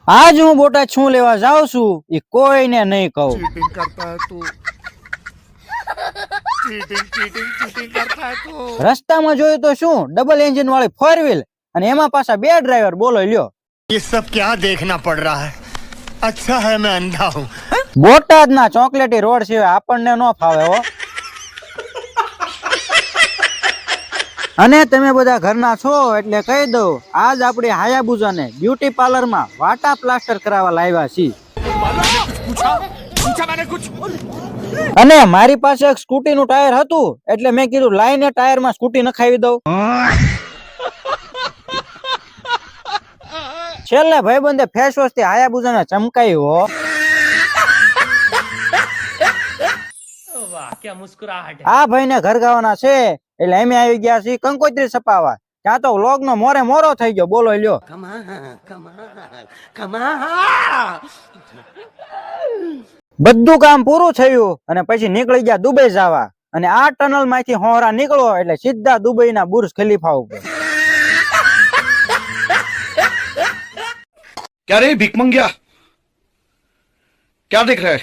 આજ હું બોટાદ શું લેવા જાઉં છું એ કોઈને નહીં કહું। चीटिंग करता है तू चीटिंग करता है तू। રસ્તામાં જોયું તો શું ડબલ એન્જિન વાળી 4 વ્હીલ અને એમાં પાછા 2 ડ્રાઈવર, બોલો લ્યો। ये सब क्या देखना पड़ रहा है? अच्छा है मैं अंधा हूँ। બોટાદના ચોકલેટી રોડ સિવાય આપણને ન ફાવે હો। અને તમે બધા ઘરના છો એટલે કહી દઉં, આજ આપણી હાયાબુઝાને બ્યુટી પાર્લરમાં વાટા પ્લાસ્ટર કરાવવા લાવ્યા છીએ। અને મારી પાસે એક સ્કૂટીનું ટાયર હતું એટલે મેં કીધું લાઈને ટાયરમાં સ્કૂટી નખાવી દઉં। છેલ્લે ભાઈબંધે ફેસ વોશ થી હાયાબુઝાને ચમકાવી હો। આ ભાઈને ઘર ગાવાના છે એટલે અમે આવી ગયા છીએ કંકોત્રી છપાવવા। ત્યાં તો વ્લોગ નો મોરે મોરો થઈ ગયો, બોલો લ્યો। બધું કામ પૂરું થયું અને પછી નીકળી ગયા દુબઈ જવા। અને આ ટનલ માંથી હોરા નીકળો એટલે સીધા દુબઈ ના બુર્જ ખલીફા ઉપર। क्या रे भिख मंगिया, क्या देख रहा है?